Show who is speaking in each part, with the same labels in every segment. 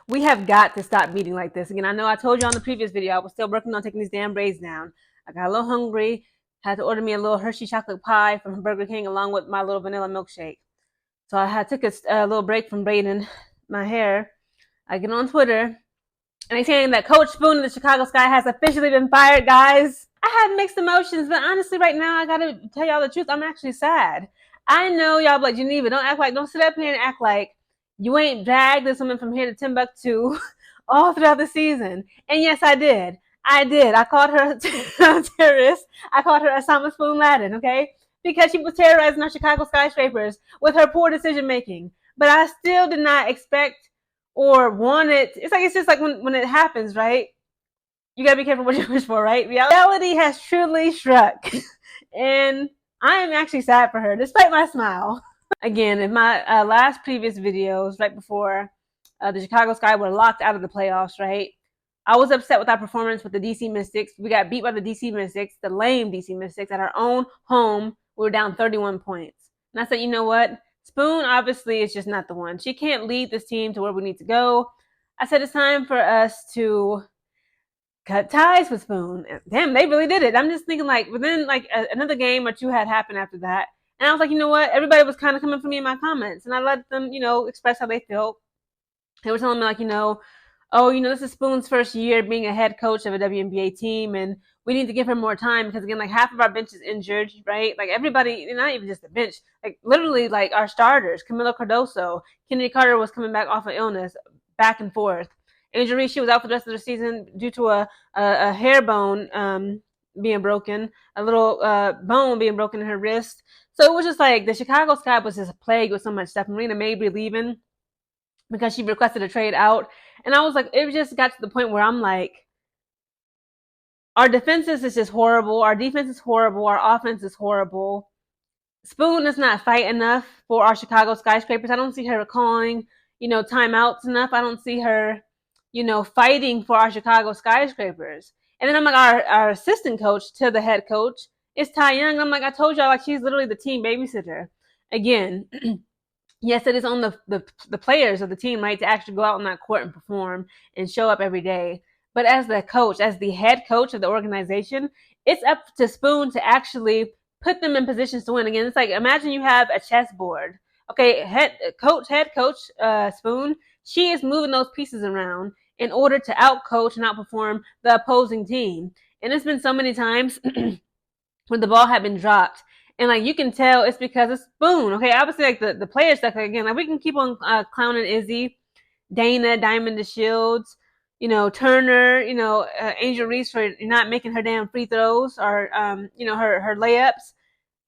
Speaker 1: We have got to stop beating like this. Again, I know I told you on the previous video I was still working on taking these damn braids down. I got a little hungry, had to order me a little Hershey chocolate pie from Burger King along with my little vanilla milkshake. So I took a little break from braiding my hair. I get on Twitter, and they saying that Coach Spoon of the Chicago Sky has officially been fired, guys. I have mixed emotions, but honestly, right now, I gotta tell y'all the truth. I'm actually sad. I know y'all be like, Geneva, don't sit up here and act like you ain't dragged this woman from here to Timbuktu all throughout the season. And yes, I did. I did. I called her a terrorist. I called her Osama Spoon Laden, okay? Because she was terrorizing our Chicago skyscrapers with her poor decision making. But I still did not expect or want it. It's just like when it happens, right? You gotta be careful what you wish for, right? Reality has truly struck. And I am actually sad for her, despite my smile. Again, in my last previous videos, right before the Chicago Sky were locked out of the playoffs, right? I was upset with our performance with the DC Mystics. We got beat by the DC Mystics, the lame DC Mystics, at our own home. We were down 31 points. And I said, you know what? Spoon obviously is just not the one. She can't lead this team to where we need to go. I said it's time for us to cut ties with Spoon. Damn, they really did it. I'm just thinking like within like another game or two had happened after that. And I was like, you know what? Everybody was kind of coming for me in my comments. And I let them, express how they felt. They were telling me like, oh, this is Spoon's first year being a head coach of a WNBA team, and we need to give her more time because again, like half of our bench is injured, right? Like everybody, not even just the bench, like literally like our starters, Camila Cardoso, Kennedy Carter was coming back off of illness, back and forth. Injury, she was out for the rest of the season due to a hair bone being broken, a little bone being broken in her wrist. So it was just like the Chicago Sky was just plagued with so much stuff. Marina Mabry leaving because she requested a trade out. And I was like, it just got to the point where I'm like, our defenses is just horrible. Our defense is horrible. Our offense is horrible. Spoon does not fight enough for our Chicago skyscrapers. I don't see her calling, timeouts enough. I don't see her, fighting for our Chicago skyscrapers. And then I'm like, our assistant coach to the head coach is Ty Young. I'm like, I told y'all, like, she's literally the team babysitter. Again, yes, it is on the players of the team, right, to actually go out on that court and perform and show up every day. But as the coach, as the head coach of the organization, it's up to Spoon to actually put them in positions to win. Again, it's like imagine you have a chessboard. Okay, head coach Spoon, she is moving those pieces around in order to outcoach and outperform the opposing team. And it's been so many times when the ball had been dropped. And like you can tell it's because it's Spoon. Okay, obviously like the player stuff again, like we can keep on clowning Izzy, Dana, Diamond DeShields, Turner, Angel Reese for not making her damn free throws or her layups.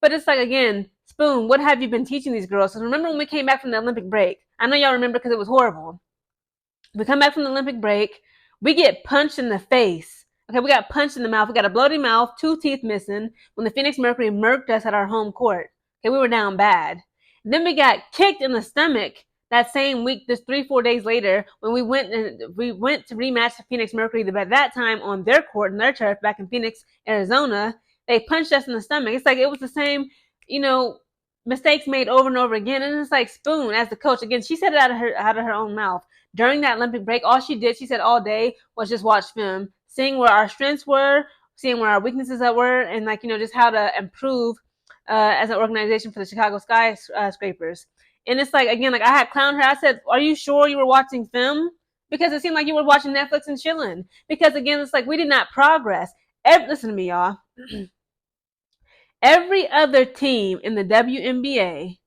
Speaker 1: But it's like again, Spoon, what have you been teaching these girls? So remember when we came back from the Olympic break? I know y'all remember because it was horrible. We come back from the Olympic break, we get punched in the face. Okay, we got punched in the mouth. We got a bloody mouth, 2 teeth missing when the Phoenix Mercury murked us at our home court. Okay, we were down bad. Then we got kicked in the stomach that same week, just 3-4 days later, when we went to rematch the Phoenix Mercury, but that time on their court and their turf back in Phoenix, Arizona. They punched us in the stomach. It's like it was the same, mistakes made over and over again. And it's like Spoon, as the coach, again, she said it out of her own mouth. During that Olympic break, all she did, she said all day, was just watch film, seeing where our strengths were, seeing where our weaknesses were, and just how to improve as an organization for the Chicago skyscrapers. And it's like, again, like I had clowned her. I said, are you sure you were watching film? Because it seemed like you were watching Netflix and chilling. Because again, it's like we did not progress. Listen to me, y'all. Every other team in the WNBA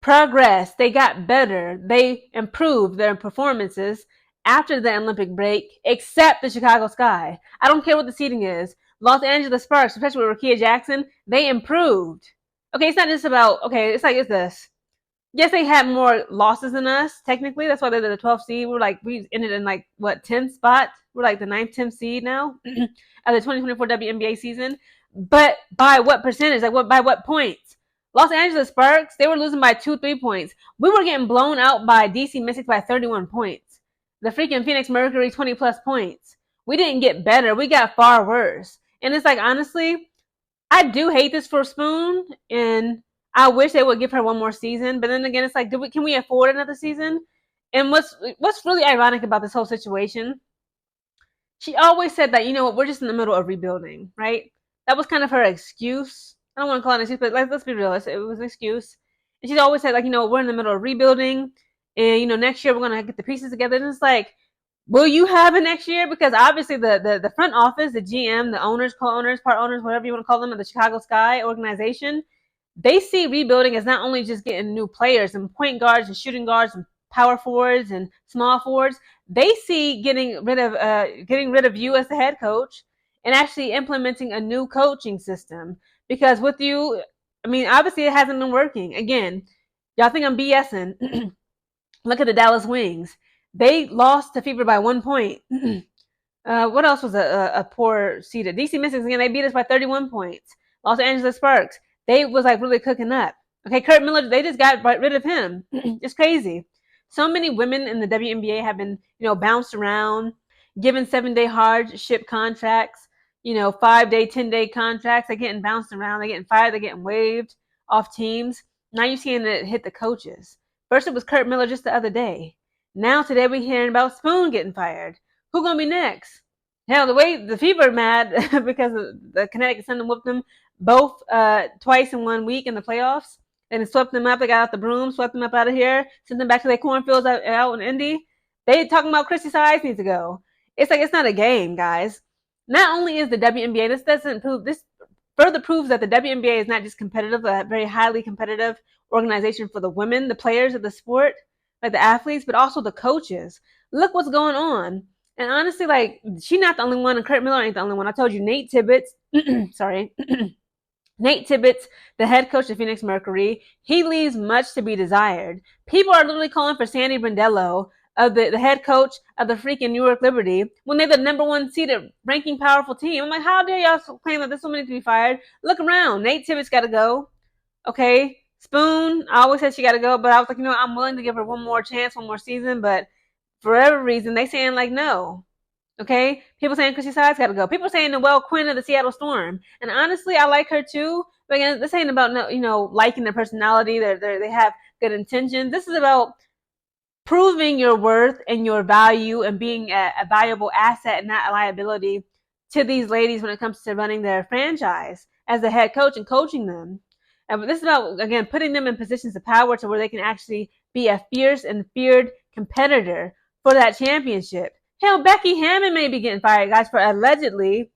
Speaker 1: progressed. They got better. They improved their performances after the Olympic break, except the Chicago Sky. I don't care what the seeding is. Los Angeles Sparks, especially with Rakia Jackson, they improved. Okay, it's not just about, okay, it's like, it's this. Yes, they had more losses than us, technically. That's why they're the 12th seed. We ended in 10th spot? We're like the 9th, 10th seed now of the 2024 WNBA season. But by what percentage? By what points? Los Angeles Sparks, they were losing by 2-3 points. We were getting blown out by DC Mystics by 31 points. The freaking Phoenix Mercury, 20 plus points. We didn't get better. We got far worse. And it's like, honestly, I do hate this for Spoon, and I wish they would give her one more season. But then again, it's like, can we afford another season? And what's really ironic about this whole situation, she always said that, you know what, we're just in the middle of rebuilding, right? That was kind of her excuse. I don't want to call it an excuse, but let's be real. It was an excuse. And she's always said, like, you know, we're in the middle of rebuilding, and, you know, next year we're going to get the pieces together. And it's like, will you have it next year? Because obviously the front office, the GM, the owners, co-owners, part owners, whatever you want to call them, of the Chicago Sky organization, they see rebuilding as not only just getting new players and point guards and shooting guards and power forwards and small forwards. They see getting rid of you as the head coach and actually implementing a new coaching system. Because with you, I mean, obviously it hasn't been working. Again, y'all think I'm BSing. Look at the Dallas Wings. They lost to Fever by 1 point. What else was a poor seeded? DC Mystics, again, they beat us by 31 points. Los Angeles Sparks, they was like really cooking up. Okay, Kurt Miller, they just got rid of him. It's crazy. So many women in the WNBA have been, you know, bounced around, given 7-day hardship contracts, you know, 5-day, 10-day contracts. They're getting bounced around. They're getting fired. They're getting waived off teams. Now you're seeing it hit the coaches. First it was Kurt Miller just the other day. Now today we're hearing about Spoon getting fired. Who gonna be next? Hell, the way the Fever are mad because the Connecticut Sun whooped them both twice in 1 week in the playoffs, and it swept them up. They got out the broom, swept them up out of here, sent them back to their cornfields out in Indy. They talking about Chrissy Sides needs to go. It's like, it's not a game, guys. Not only is the WNBA, this doesn't prove, this further proves that the WNBA is not just competitive, a very highly competitive organization for the women, the players of the sport, like the athletes, but also the coaches. Look what's going on. And honestly, like, she's not the only one, and Kurt Miller ain't the only one. I told you, Nate Tibbetts, sorry, Nate Tibbetts, the head coach of Phoenix Mercury, he leaves much to be desired. People are literally calling for Sandy Brondello, of the head coach of the freaking New York Liberty, when they're the number one seeded ranking powerful team. I'm like, how dare y'all claim that this woman needs to be fired? Look around. Nate Tibbetts got to go. Okay. Spoon, I always said she got to go, but I was like, you know, I'm willing to give her one more chance, one more season, but for whatever reason, they saying like no. Okay, people saying Chrissy Sides got to go. People saying Noelle Quinn of the Seattle Storm, and honestly, I like her too. But again, this ain't about no, you know, liking their personality. They have good intentions. This is about proving your worth and your value and being a valuable asset and not a liability to these ladies when it comes to running their franchise as the head coach and coaching them. And this is about, again, putting them in positions of power to where they can actually be a fierce and feared competitor for that championship. Hell, Becky Hammon may be getting fired, guys, for allegedly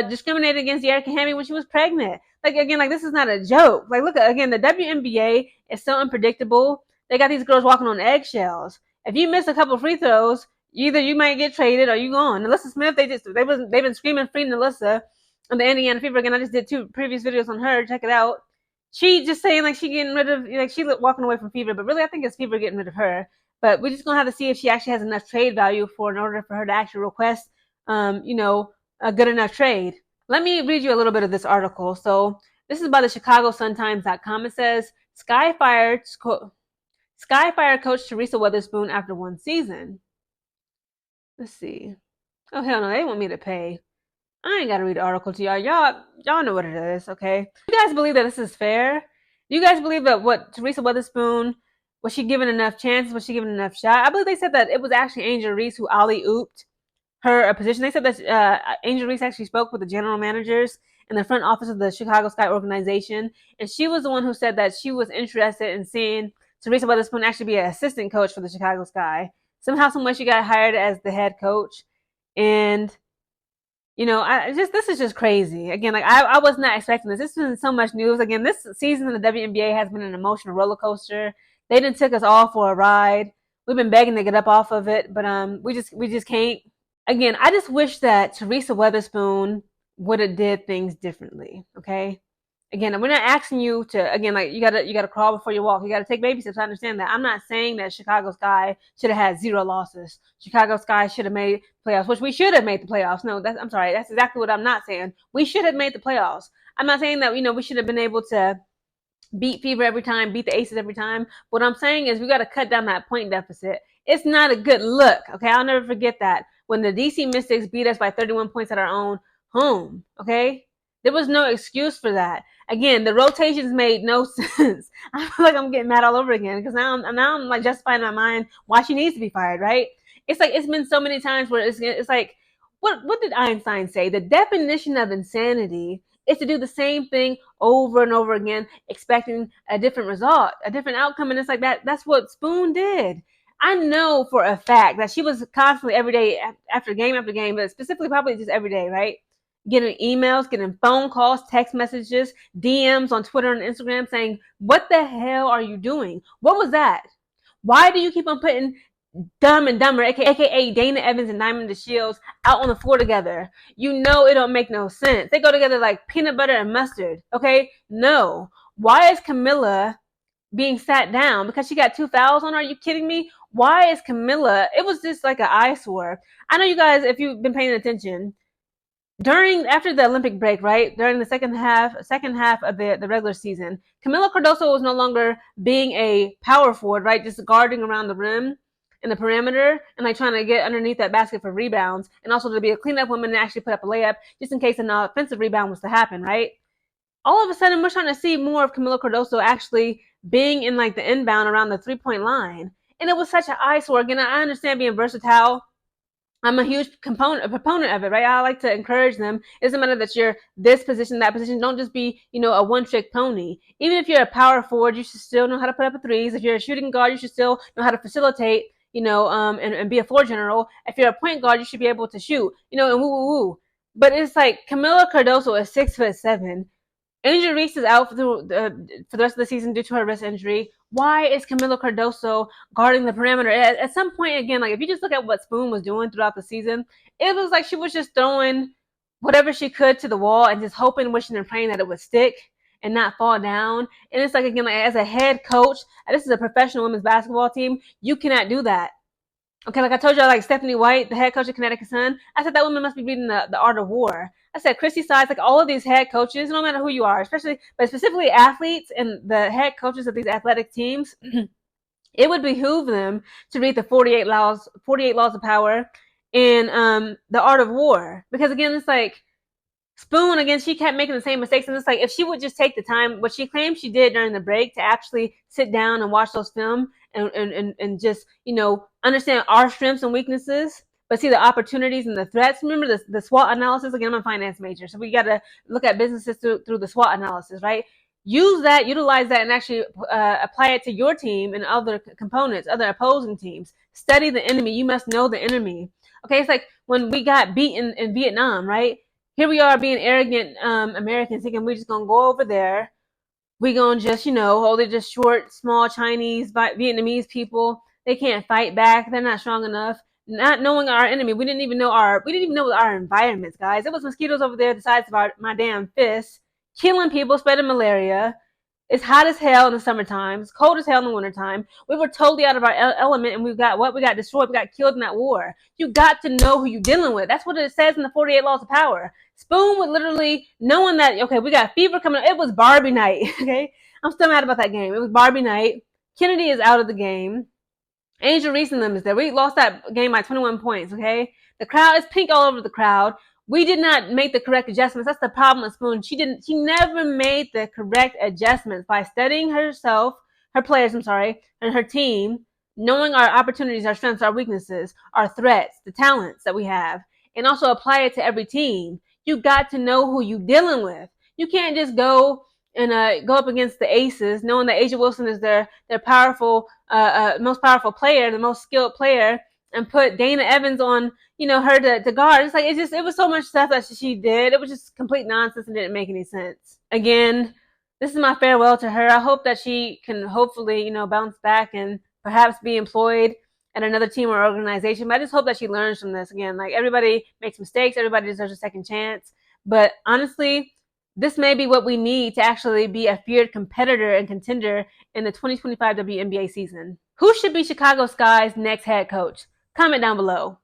Speaker 1: discriminating against Erica Hammond when she was pregnant. Like, again, like, this is not a joke. Like, look, again, the WNBA is so unpredictable. They got these girls walking on eggshells. If you miss a couple free throws, either you might get traded or you gone. Alyssa Smith, they've been screaming free Alyssa on the Indiana Fever. Again, I just did 2 previous videos on her. Check it out. She just saying like she getting rid of, like, she walking away from Fever, but really I think it's Fever getting rid of her. But we're just gonna have to see if she actually has enough trade value in order for her to actually request, you know, a good enough trade. Let me read you a little bit of this article. So this is by the ChicagoSunTimes.com. It says Sky fired coach Teresa Weatherspoon after 1 season. Let's see. Oh hell no, they want me to pay. I ain't gotta read the article to y'all. Y'all know what it is, okay? Do you guys believe that this is fair? Do you guys believe that what Teresa Weatherspoon, was she given enough chances? Was she given enough shot? I believe they said that it was actually Angel Reese who alley-ooped her a position. They said that Angel Reese actually spoke with the general managers in the front office of the Chicago Sky organization, and she was the one who said that she was interested in seeing Teresa Weatherspoon actually be an assistant coach for the Chicago Sky. Somehow, some way, she got hired as the head coach, and you know, this is just crazy. Again, like, I was not expecting this. This has been so much news. Again, this season in the WNBA has been an emotional roller coaster. They done took us all for a ride. We've been begging to get up off of it, but we just can't. Again, I just wish that Teresa Weatherspoon would have did things differently. Okay. Again, we're not asking you to, again, like, you gotta crawl before you walk. You gotta take baby steps. I understand that. I'm not saying that Chicago Sky should have had 0 losses. Chicago Sky should have made playoffs, which we should have made the playoffs. No, I'm sorry. That's exactly what I'm not saying. We should have made the playoffs. I'm not saying that, you know, we should have been able to beat Fever every time, beat the Aces every time. What I'm saying is we got to cut down that point deficit. It's not a good look. Okay. I'll never forget that when the DC Mystics beat us by 31 points at our own home. Okay. There was no excuse for that. Again, the rotations made no sense. I feel like I'm getting mad all over again because now I'm like justifying in my mind why she needs to be fired, right? It's like it's been so many times where it's like what did Einstein say? The definition of insanity is to do the same thing over and over again, expecting a different result, a different outcome. And it's like that's what Spoon did. I know for a fact that she was constantly every day after game, but specifically probably just every day, right? Getting emails, getting phone calls, text messages, DMs on Twitter and Instagram saying, what the hell are you doing? What was that? Why do you keep on putting Dumb and Dumber, aka Dana Evans and Diamond DeShields, out on the floor together? You know it don't make no sense. They go together like peanut butter and mustard, okay? No. Why is Camilla being sat down? Because she got 2 fouls on her? Are you kidding me? Why is Camilla? It was just like an eyesore. I know you guys, if you've been paying attention, after the Olympic break, right, during the second half of the regular season, Camila Cardoso was no longer being a power forward, right, just guarding around the rim and the perimeter and like trying to get underneath that basket for rebounds, and also to be a cleanup woman and actually put up a layup just in case an offensive rebound was to happen, right? All of a sudden, we're starting to see more of Camila Cardoso actually being in like the inbound around the 3-point line, and it was such an eyesore. Again, I understand being versatile. I'm a huge proponent of it, right? I like to encourage them. It doesn't matter that you're this position, that position. Don't just be, a one-trick pony. Even if you're a power forward, you should still know how to put up a threes. If you're a shooting guard, you should still know how to facilitate, and be a floor general. If you're a point guard, you should be able to shoot, and woo. But it's like Camila Cardoso is 6'7". Angel Reese is out for the rest of the season due to her wrist injury. Why is Camila Cardoso guarding the perimeter? At some point, again, like if you just look at what Spoon was doing throughout the season, it was like she was just throwing whatever she could to the wall and just hoping, wishing, and praying that it would stick and not fall down. And it's like, again, like as a head coach, this is a professional women's basketball team, you cannot do that. Okay, like I told you, like Stephanie White, the head coach of Connecticut Sun, I said that woman must be reading the Art of War. I said Christy Sides, like all of these head coaches, no matter who you are, but specifically athletes and the head coaches of these athletic teams, it would behoove them to read the 48 laws of power and the Art of War. Because again, it's like Spoon, again, she kept making the same mistakes. And it's like if she would just take the time, what she claimed she did during the break, to actually sit down and watch those film and just, understand our strengths and weaknesses, but see the opportunities and the threats. Remember the SWOT analysis? Again, I'm a finance major, so we got to look at businesses through the SWOT analysis, right? Utilize that, and actually apply it to your team and other components, other opposing teams. Study the enemy. You must know the enemy. Okay, it's like when we got beaten in Vietnam, right? Here we are being arrogant Americans, thinking we're just going to go over there. We're going to just, they're just short, small Chinese, Vietnamese people. They can't fight back. They're not strong enough. Not knowing our enemy. We didn't even know our environments, guys. It was mosquitoes over there the size of my damn fists, killing people, spreading malaria. It's hot as hell in the summertime. It's cold as hell in the wintertime. We were totally out of our element, and we got destroyed. We got killed in that war. You got to know who you're dealing with. That's what it says in the 48 Laws of Power. Spoon would literally, knowing that, okay, we got fever coming up. It was Barbie night, okay? I'm still mad about that game. It was Barbie night. Kennedy is out of the game. Angel Reese and them is there. We lost that game by 21 points, okay? The crowd is pink all over the crowd. We did not make the correct adjustments. That's the problem with Spoon. She never made the correct adjustments by studying her players, and her team, knowing our opportunities, our strengths, our weaknesses, our threats, the talents that we have, and also apply it to every team. You got to know who you're dealing with. You can't just go and go up against the aces, knowing that Asia Wilson is their powerful, most powerful player, the most skilled player, and put Dana Evans on, her to guard. It's like, it was so much stuff that she did. It was just complete nonsense and didn't make any sense. Again, this is my farewell to her. I hope that she can hopefully, bounce back and perhaps be employed at another team or organization. But I just hope that she learns from this. Again, like everybody makes mistakes. Everybody deserves a second chance. But honestly, this may be what we need to actually be a feared competitor and contender in the 2025 WNBA season. Who should be Chicago Sky's next head coach? Comment down below.